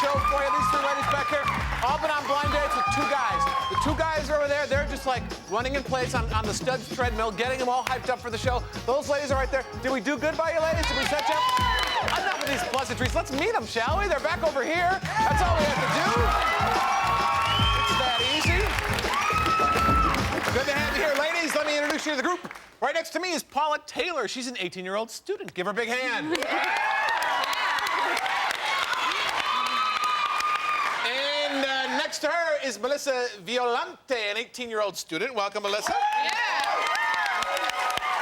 show for you. These three ladies back here, all been on blind dates with two guys. The two guys are over there, they're just like running in place on the studs treadmill, getting them all hyped up for the show. Those ladies are right there. Did we do good by you, ladies? Did we set you up? Enough of these pleasantries. Let's meet them, shall we? They're back over here. That's all we have to do. It's that easy. Good to have you here, ladies. Let me introduce you to the group. Right next to me is Paula Taylor. She's an 18-year-old student. Give her a big hand. And next to her is Melissa Violante, an 18-year-old student. Welcome, Melissa.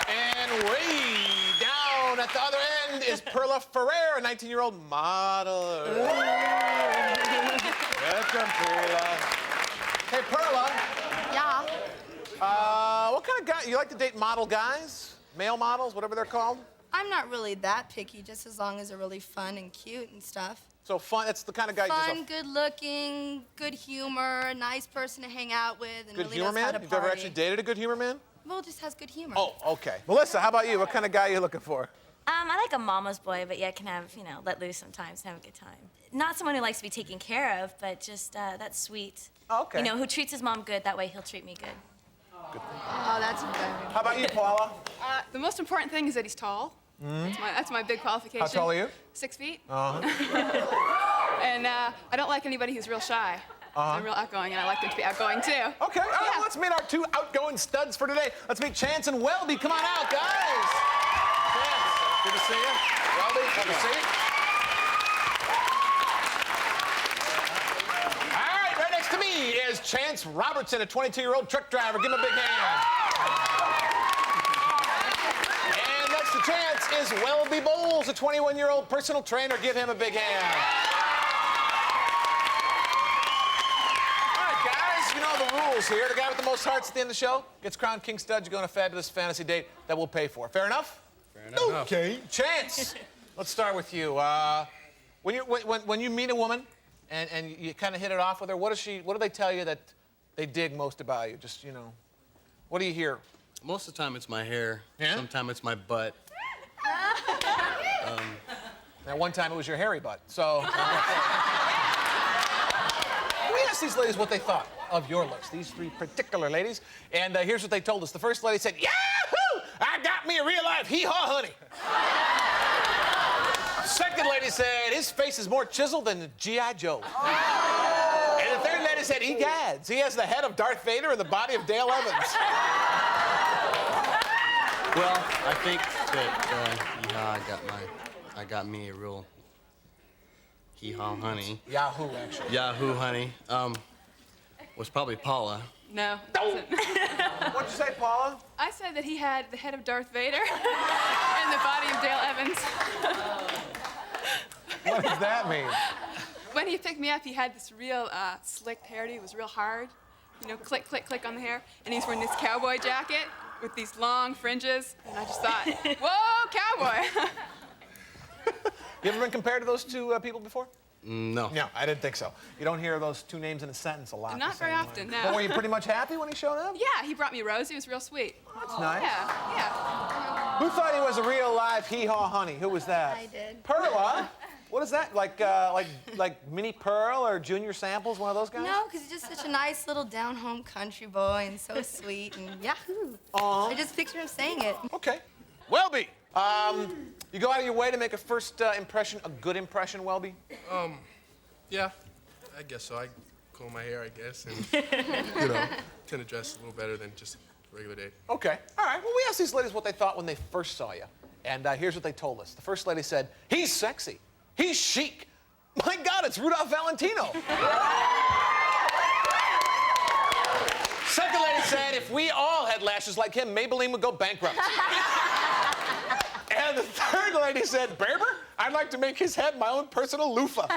And way down at the other end is Perla Ferrer, a 19-year-old model. Welcome, Perla. Hey, Perla. Yeah. What kind of guy? You like to date model guys? Male models, whatever they're called? I'm not really that picky, just as long as they're really fun and cute and stuff. So fun, that's the kind of guy you Fun, good looking, good humor, nice person to hang out with, and Good really humor knows how man? to You've party. ever actually dated a good humor man? Well, just has good humor. Oh, okay. Melissa, how about you? What kind of guy are you looking for? I like a mama's boy, but yeah, can have, let loose sometimes and have a good time. Not someone who likes to be taken care of, but just that's sweet. Oh, okay. Who treats his mom good, that way he'll treat me good. Oh, that's good. How about you, Paula? The most important thing is that he's tall. That's my big qualification. How tall are you? 6 feet. Uh-huh. And I don't like anybody who's real shy. I'm real outgoing, and I like them to be outgoing, too. Okay, all right, well, let's meet our two outgoing studs for today. Let's meet Chance and Welby. Come on out, guys. Chance, good to see you. Welby, good to see you. All right, right next to me is Chance Robertson, a 22-year-old truck driver. Give him a big hand. And next to Chance is Welby Bowles, a 21-year-old personal trainer. Give him a big hand. You know the rules here. The guy with the most hearts at the end of the show gets crowned King Stud. You go on a fabulous fantasy date that we'll pay for. Fair enough? Fair enough. Okay. Chance, let's start with you. When you meet a woman and you kind of hit it off with her, what do they tell you that they dig most about you? Just, what do you hear? Most of the time it's my hair. Yeah? Sometimes it's my butt. Now, one time it was your hairy butt. So, we asked these ladies what they thought of your looks, these three particular ladies. And here's what they told us. The first lady said, Yahoo! I got me a real-life hee-haw honey. Second lady said, his face is more chiseled than G.I. Joe. And the third lady said, egads. He has the head of Darth Vader and the body of Dale Evans. Well, I think that I got me a real hee-haw honey. Yahoo, actually. Yahoo honey. Was probably Paula. No. What'd you say, Paula? I said that he had the head of Darth Vader and the body of Dale Evans. What does that mean? When he picked me up, he had this real slick hairdo. It was real hard. Click, click, click on the hair. And he's wearing this cowboy jacket with these long fringes. And I just thought, whoa, cowboy. You ever been compared to those two people before? No. No, I didn't think so. You don't hear those two names in a sentence a lot. Not very often, no. But were you pretty much happy when he showed up? Yeah, he brought me a rose. He was real sweet. That's nice. Yeah. Who thought he was a real live hee-haw honey? Who was that? I did. Perla? What is that? Like Mini Pearl or Junior Samples, one of those guys? No, because he's just such a nice little down-home country boy and so sweet and yahoo. Uh-huh. I just picture him saying it. Okay. Welby, you go out of your way to make a first impression, a good impression, Welby? Yeah, I guess so. I comb my hair, I guess, and, tend to dress a little better than just a regular date. Okay. All right. Well, we asked these ladies what they thought when they first saw you. And here's what they told us. The first lady said, he's sexy. He's chic. My God, it's Rudolph Valentino. Second lady said, if we all had lashes like him, Maybelline would go bankrupt. And the third lady said, Berber, I'd like to make his head my own personal loofah.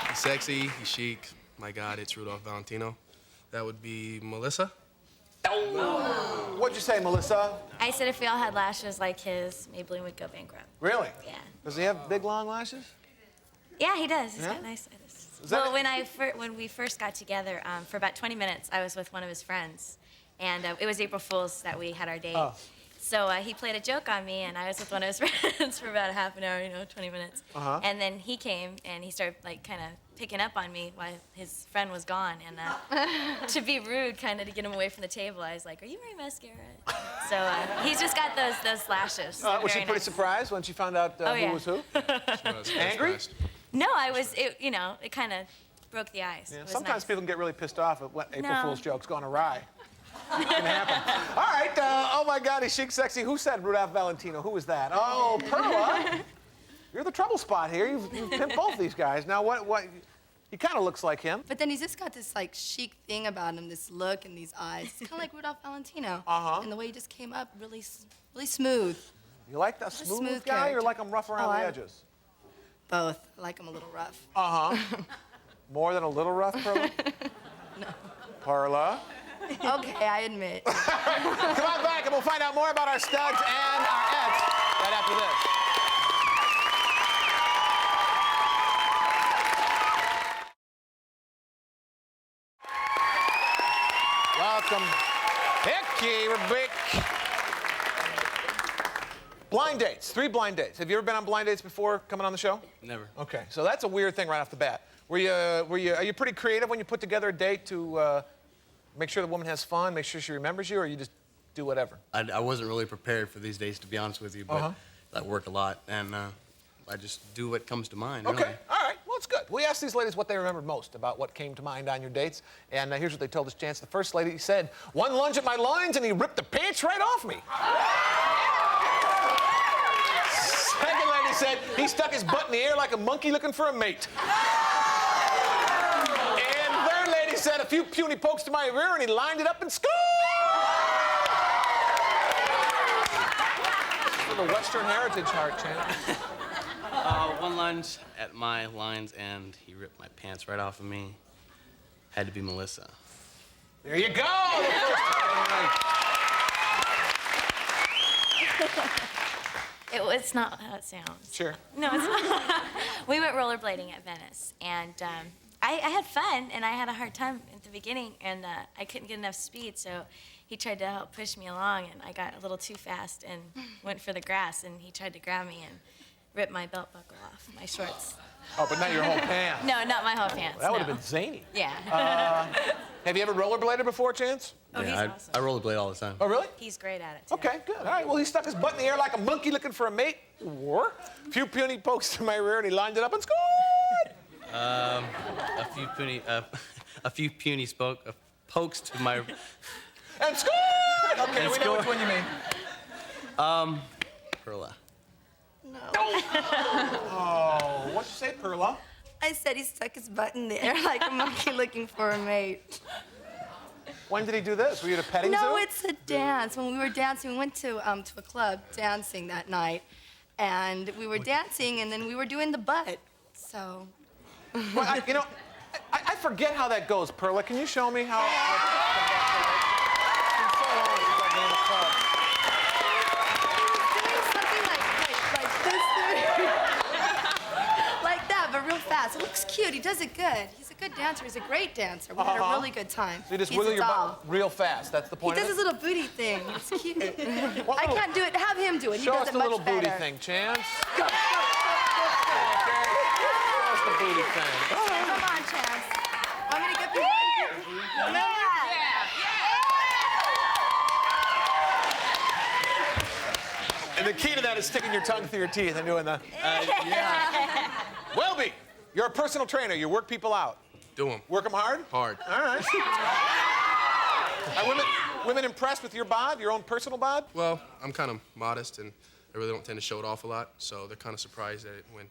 He's sexy, he's chic. My God, it's Rudolph Valentino. That would be Melissa. Oh. What'd you say, Melissa? I said if we all had lashes like his, Maybelline would go bankrupt. Really? Yeah. Does he have big, long lashes? Yeah, he does. He's Yeah? got nice. Is that Well, when we first got together, for about 20 minutes, I was with one of his friends, and it was April Fool's that we had our date. Oh. So he played a joke on me, and I was with one of his friends for about a half an hour, 20 minutes. And then he came, and he started, like, kind of picking up on me while his friend was gone. And to be rude, kind of to get him away from the table, I was like, "Are you wearing mascara?" So he's just got those lashes. Was she Very pretty nice. surprised when she found out Oh, who yeah. was who? Was Angry? surprised. No, it kind of broke the ice. Yeah, It was sometimes nice. people can get really pissed off at when April No. Fool's jokes gone awry. It can happen. All right. Oh my God, he's chic, sexy. Who said Rudolph Valentino? Who was that? Oh, Perla. You're the trouble spot here. You've pimped both these guys. Now what? He kind of looks like him. But then he's just got this like chic thing about him, this look and these eyes. It's kind of like Rudolph Valentino. And the way he just came up, really smooth. You like that smooth, smooth guy, or character. like him rough around the edges? Both. I like him a little rough. More than a little rough, Perla? No. Perla. Okay, I admit. Come on back, and we'll find out more about our studs and our ex right after this. Welcome. Hickey, Rebecca. Blind dates, 3 blind dates. Have you ever been on blind dates before coming on the show? Never. Okay, so that's a weird thing right off the bat. Are you pretty creative when you put together a date to make sure the woman has fun, make sure she remembers you, or you just do whatever? I wasn't really prepared for these days, to be honest with you, but I work a lot, and I just do what comes to mind, Okay, really. all right, well, it's good. We asked these ladies what they remembered most about what came to mind on your dates, and here's what they told us, Chance. The first lady said, "One lunge at my lines, and he ripped the pants right off me." Second lady said, "He stuck his butt in the air like a monkey looking for a mate." And third lady said, "A few puny pokes to my rear, and he lined it up and scored." For the Western Heritage Heart, Chance. One lunge at my lines, and he ripped my pants right off of me. Had to be Melissa. There you go. The first time. It's not how it sounds. Sure. No, it's not. We went rollerblading at Venice, and I had fun, and I had a hard time at the beginning, and I couldn't get enough speed, so he tried to help push me along, and I got a little too fast and went for the grass, and he tried to grab me and rip my belt buckle off, my shorts. Oh, but not your whole pants. No, not my whole pants. That would have no. been zany. Yeah. Have you ever rollerbladed before, Chance? Oh, he's awesome. I rollerblade all the time. Oh, really? He's great at it, too. Okay, good. All right, well, he stuck his butt in the air like a monkey looking for a mate. Or a few puny pokes to my rear, and he lined it up and scored. A few puny pokes to my... And scored! Okay, And we know scored. which one you mean. Perla. Oh, what'd you say, Perla? I said he stuck his butt in the air like a monkey looking for a mate. When did he do this? Were you at a petting zoo? No, it's a dance. When we were dancing, we went to a club dancing that night, and we were dancing, and then we were doing the butt. So. Well, I forget how that goes, Perla. Can you show me how... It's been so long since I've been in a club. Doing something like this, like that, but real fast. It looks cute. He does it good. He's a good dancer. He's a great dancer. We had a really good time. So you just He's wiggle a your doll. butt real fast. That's the He point does of his it? little booty thing. It's cute. What I little- can't do it. Have him do it. He Show does us it the much little booty better. thing, Chance. Go, go, go, go, Okay. Show us the booty thing. go. Come on, Chance. I'm gonna get behind you. No. And the key to that is sticking your tongue through your teeth and doing the... Welby, you're a personal trainer. You work people out. Do them. Work them hard? Hard. All right. Are women impressed with your bod, your own personal bod? Well, I'm kind of modest, and I really don't tend to show it off a lot, so they're kind of surprised at it when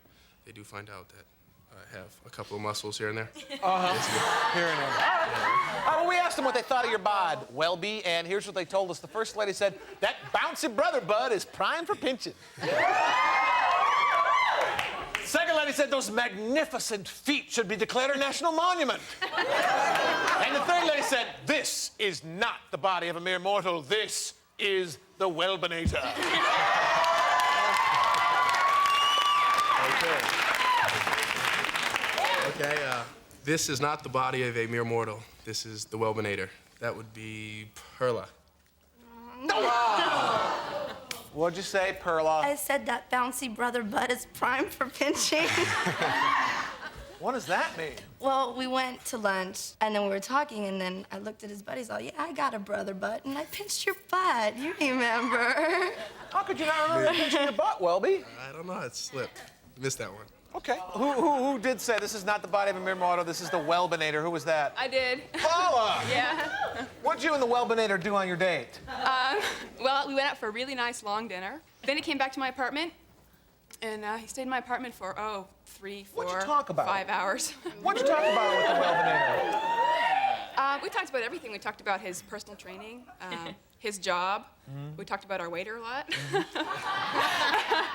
they do find out that I have a couple of muscles here and there. Here and there. All right, well, we asked them what they thought of your bod, Welby, and here's what they told us. The first lady said, "That bouncy brother bud is prime for pinching." Second lady said, "Those magnificent feet should be declared a national monument." And the third lady said, "This is not the body of a mere mortal. This is the Welbinator." Okay, this is not the body of a mere mortal. This is the Welbinator. That would be Perla. What'd you say, Perla? I said that bouncy brother butt is prime for pinching. What does that mean? Well, we went to lunch, and then we were talking, and then I looked at his butt. He's all, yeah, I got a brother butt, and I pinched your butt. You remember? How could you not remember pinching your butt, Welby? I don't know. It slipped. Missed that one. Okay. Who did say this is not the body of a mere mortal, this is the Welbinator? Who was that? I did. Paula! Yeah. What'd you and the Welbinator do on your date? Well, we went out for a really nice long dinner. Then he came back to my apartment, and he stayed in my apartment for, 3, 4, What'd you talk about? 5 hours. What'd you talk about with the Welbinator? We talked about everything. We talked about his personal training, his job. We talked about our waiter a lot. Did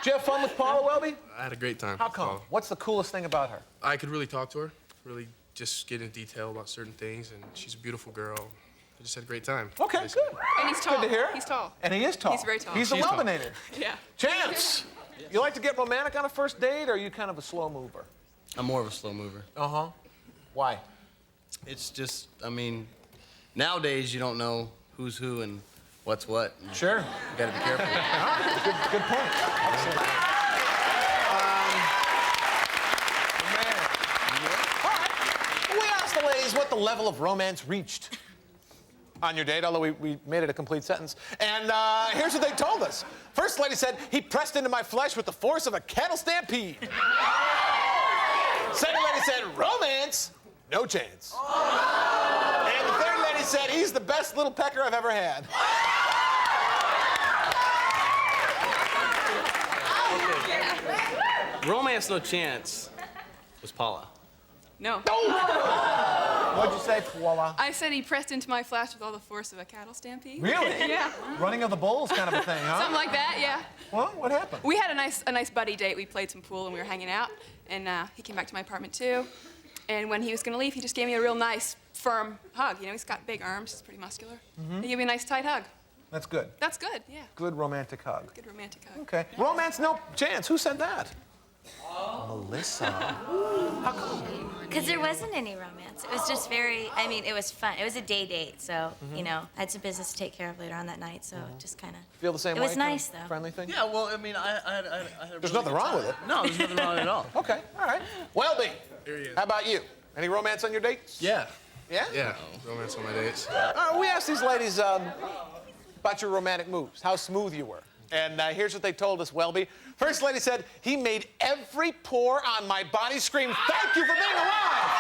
you have fun with Paula, Welby? I had a great time. How come? What's the coolest thing about her? I could really talk to her, really just get in detail about certain things, and she's a beautiful girl. I just had a great time. Okay, basically. good. And he's tall. Good to hear. He's tall. And he is tall. He's very tall. He's the She's tall. Welbinator. Yeah. Chance, you like to get romantic on a first date, or are you kind of a slow mover? I'm more of a slow mover. Uh-huh. Why? It's just, I mean, nowadays you don't know who's who and what's what. And Sure. You gotta be careful. Good point. Excellent. Man. All right. We asked the ladies what the level of romance reached on your date, although we made it a complete sentence. And here's what they told us. First lady said, he pressed into my flesh with the force of a cattle stampede. Second lady said, romance? No chance. And the third lady said, he's the best little pecker I've ever had. Romance, no chance was Paula. No. What'd you say, Paula? I said he pressed into my flesh with all the force of a cattle stampede. Really? Yeah. Running of the bulls kind of a thing, huh? Something like that, yeah. Well, what happened? We had a nice buddy date. We played some pool and we were hanging out. And he came back to my apartment too. And when he was gonna leave, he just gave me a real nice, firm hug. You know, he's got big arms. He's pretty muscular. He gave me a nice, tight hug. That's good. That's good, yeah. Good romantic hug. Good romantic hug. Okay. Romance, no chance. Who said that? Melissa. How come? Because there wasn't any romance. It was just very, I mean, it was fun. It was a day date, so, you know, I had some business to take care of later on that night, so it just kind of. Feel the same It way? was kind of nice, though. Friendly thing? Yeah, well, I mean, I had a There's really nothing good wrong time. with it. No, there's nothing wrong at all. Okay, all right. Welby, Here he is. how about you? Any romance on your dates? Yeah. Yeah? Yeah. Romance on my dates. We asked these ladies about your romantic moves, how smooth you were. And here's what they told us, Welby. First lady said, he made every pore on my body scream, thank you for being alive!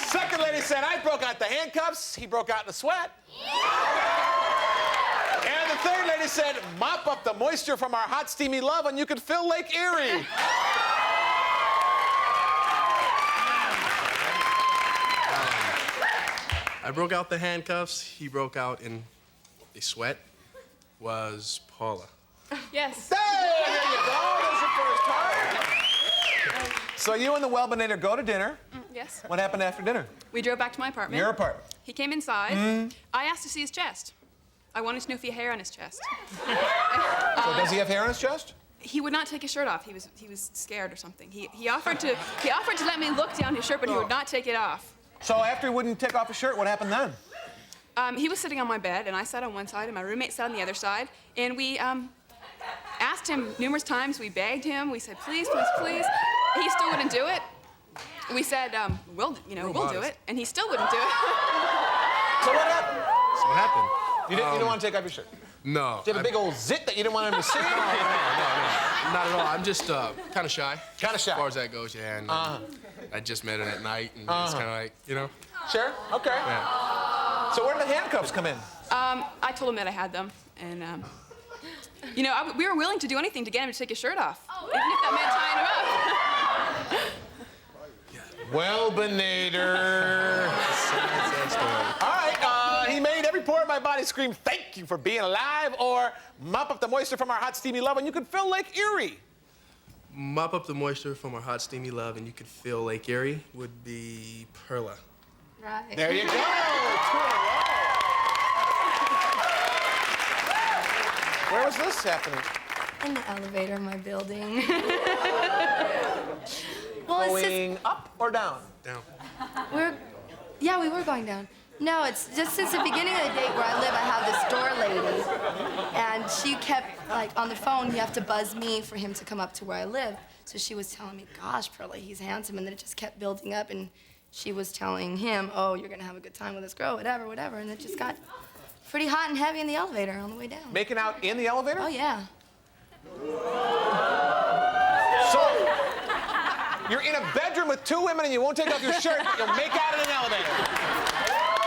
Second lady said, I broke out the handcuffs, he broke out in a sweat. And the third lady said, mop up the moisture from our hot, steamy love and you could fill Lake Erie. I broke out the handcuffs. He broke out in a sweat. Was Paula. Yes. Hey, there you go. There's your first card. So you and the Welbinator go to dinner. Yes. What happened after dinner? We drove back to my apartment. Your apartment. He came inside. I asked to see his chest. I wanted to know if he had hair on his chest. So does he have hair on his chest? He would not take his shirt off. He was scared or something. He offered to let me look down his shirt, but he would not take it off. So after he wouldn't take off his shirt, what happened then? He was sitting on my bed, and I sat on one side, and my roommate sat on the other side. And we asked him numerous times. We begged him. We said, please, please, please. He still wouldn't do it. We said, we'll do it. And he still wouldn't do it. So what happened? So what happened? You didn't want to take off your shirt? No. Did you have a big old zit that you didn't want him to see? No. Not at all. I'm just kind of shy. Kind of shy. As far as that goes, yeah. And, I just met him at night, and it's kind of like, you know. Sure, okay. Yeah. So where did the handcuffs come in? I told him that I had them, and you know, we were willing to do anything to get him to take his shirt off, even if that meant tying him up. Welbinator. Sad story. All right, he made every pore in my body scream, thank you for being alive, or mop up the moisture from our hot, steamy love, and you could fill Lake Erie. Mop up the moisture from our hot, steamy love, and you could feel Lake Erie would be Perla. Right. There you go. 2 in a row. Where was this happening? In the elevator in my building. Well, it's just, Going up or down? Down. we were going down. No, it's just since the beginning of the date where I live, I have this door lady, and she kept, like, on the phone, you have to buzz me for him to come up to where I live. So she was telling me, gosh, Perla, he's handsome, and then it just kept building up, and she was telling him, oh, you're gonna have a good time with this girl, whatever, whatever, and it just got pretty hot and heavy in the elevator on the way down. Making out in the elevator? Oh, yeah. So, you're in a bedroom with two women and you won't take off your shirt, you'll make out in an elevator.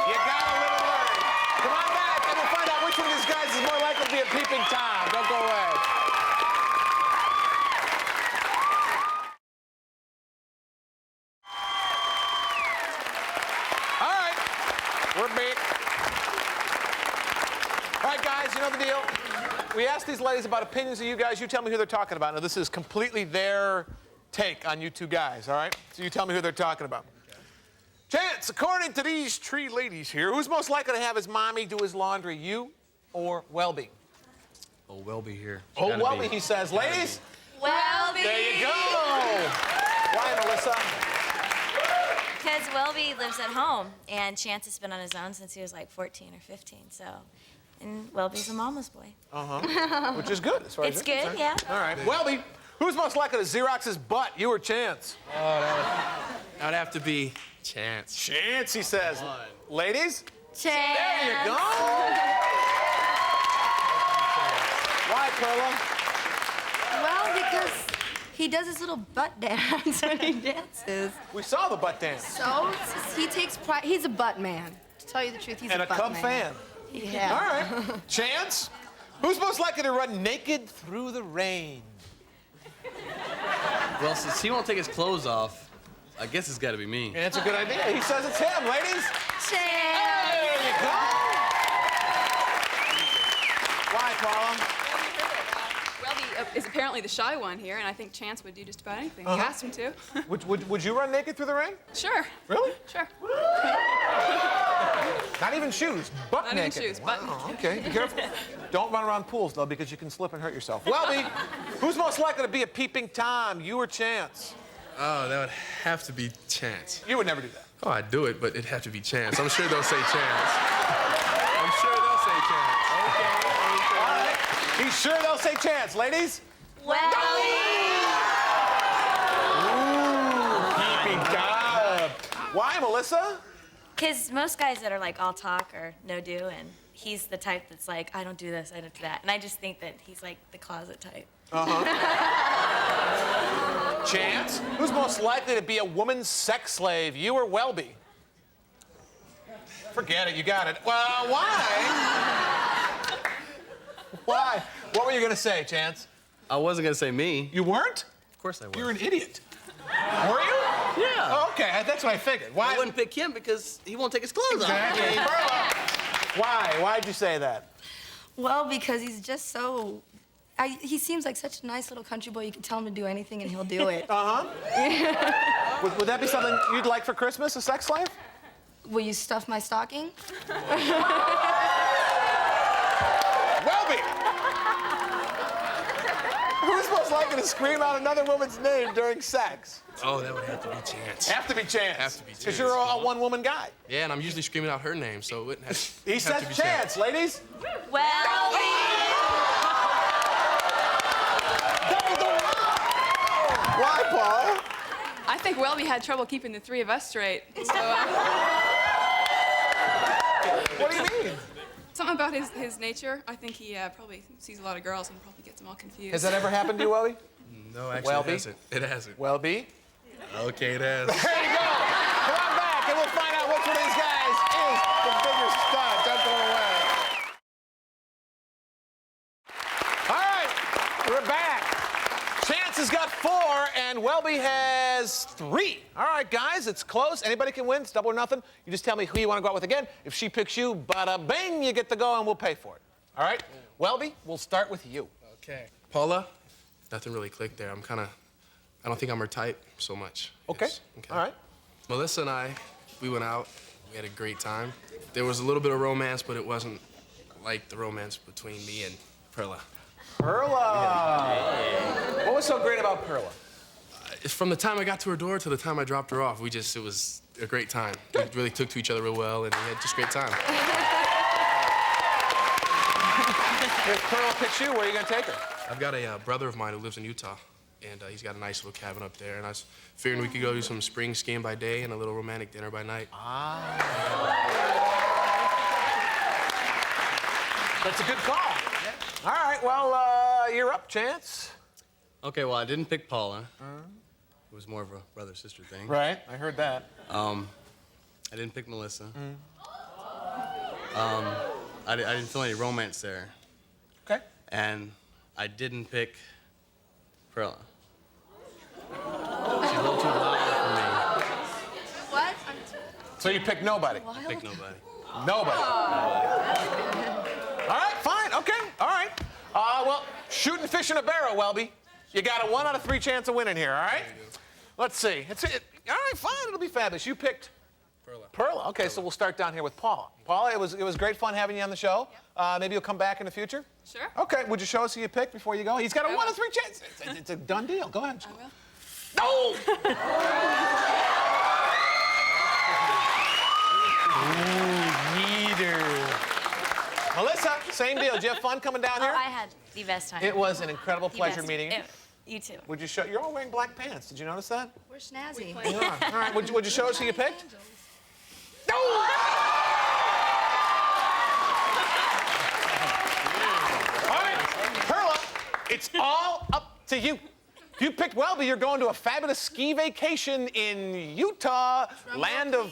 You gotta live and learn. Come on back and we'll find out which one of these guys is more likely to be a peeping Tom. Don't go away. All right, we're back. All right, guys, you know the deal. We asked these ladies about opinions of you guys. You tell me who they're talking about. Now, this is completely their take on you two guys, all right? So you tell me who they're talking about. Chance, according to these three ladies here, who's most likely to have his mommy do his laundry, you or Welby? Oh, Welby here. Oh, Gotta Welby, be. he says. Ladies, Welby! there you go. Why, Melissa? Because Welby lives at home, and Chance has been on his own since he was like 14 or 15, so. And Welby's a mama's boy. Which is good as far as It's you're good, concerned. yeah. All right. Welby, who's most likely to Xerox his butt, you or Chance? That would have to be Chance. Chance, he says. Ladies? Chance! There you go. Why, Perla? Well, because he does his little butt dance when he dances. We saw the butt dance. So, it's just, he takes pride. He's a butt man. To tell you the truth, he's And a a butt Cub man. fan. Yeah. All right. Chance, who's most likely to run naked through the rain? Well, since he won't take his clothes off, I guess it's got to be me. That's a good idea. He says it's him, ladies. Chance! There you go. Why, Paula? Welby is apparently the shy one here, and I think Chance would do just about anything. You asked him to. Would you run naked through the rain? Sure. Really? Sure. Not even shoes, butt Not naked. even shoes, butt Wow, naked. okay, be careful. Don't run around pools, though, because you can slip and hurt yourself. Welby, who's most likely to be a peeping Tom, you or Chance? Oh, that would have to be Chance. You would never do that. Oh, I'd do it, but it'd have to be Chance. I'm sure they'll say Chance. I'm sure they'll say Chance. All right. He's sure they'll say Chance. Ladies? Welby! Peeping Tom. Why, Melissa? Because most guys that are like all talk or no do, and he's the type that's like, I don't do this, I don't do that. And I just think that he's like the closet type. Chance, who's most likely to be a woman's sex slave, you or Welby? Forget it, you got it. Well, why? Why? What were you gonna say, Chance? I wasn't going to say me. You weren't? Of course I was. You're an idiot. Were you? Yeah. Oh, okay, that's what I figured. Why? I wouldn't pick him because he won't take his clothes Exactly. off. Perla. Why? Why'd you say that? Well, because he's just so... he seems like such a nice little country boy. You can tell him to do anything and he'll do it. Would that be something you'd like for Christmas, a sex slave? Will you stuff my stocking? Welby! Who's most likely to scream out another woman's name during sex? Oh, that would have to be Chance. Have to be Chance. Have to be Because Chance. you're a one-woman guy. Yeah, and I'm usually screaming out her name, so it wouldn't have, He have says to be Chance, ladies. Welby! Why, Paul? I think Welby had trouble keeping the three of us straight. So, What do you mean? something about his nature. I think he probably sees a lot of girls and probably gets them all confused. Has that ever happened to you, Welby? No, actually, Welby? it hasn't. It hasn't. Welby? Okay, it has. There you go. Come on back and we'll find out which one of these guys is the bigger stud. Don't go away. All right, we're back. Chance has got 4 and Welby has 3. All right, guys, it's close. Anybody can win. It's double or nothing. You just tell me who you want to go out with again. If she picks you, bada bing, you get to go and we'll pay for it. All right? Welby, we'll start with you. Okay. Paula, nothing really clicked there. I don't think I'm her type so much. Okay. Yes. All right. Melissa and I, we went out. We had a great time. There was a little bit of romance, but it wasn't like the romance between me and Perla. Perla. What was so great about Perla? From the time I got to her door to the time I dropped her off, it a great time. We really took to each other real well, and we had just a great time. If Pearl picks you, where are you going to take her? I've got a brother of mine who lives in Utah, and he's got a nice little cabin up there. And I was figuring we could go do some spring skiing by day and a little romantic dinner by night. That's a good call. All right, well, you're up, Chance. Okay, well, I didn't pick Paula. It was more of a brother-sister thing. Right, I heard that. I didn't pick Melissa. I didn't feel any romance there. Okay. And I didn't pick Perla. She's a little too wild for What? So you picked nobody? me. I picked nobody. Nobody. All right, fine, okay, all right. Well, shooting fish in a barrel, Welby. You got a 1 out of 3 chance of winning here, all right? Let's see. All right, fine, it'll be fabulous. You picked Perla. Okay, so we'll start down here with Paula. Paula, it was great fun having you on the show. Maybe you'll come back in the future? Sure. Okay, would you show us who you picked before you go? He's got a 1 out of 3 chance. It's a done deal. Go ahead. I will. No! Ooh, neater. Melissa, same deal. Did you have fun coming down here? Oh, I had the best time. It was an incredible The pleasure best. meeting you. You too. Would you show? You're all wearing black pants. Did you notice that? We're snazzy. You are. All right. Would you show us who you picked? No! All right, Perla, it's all up to you. If you picked Welby, you're going to a fabulous ski vacation in Utah, land of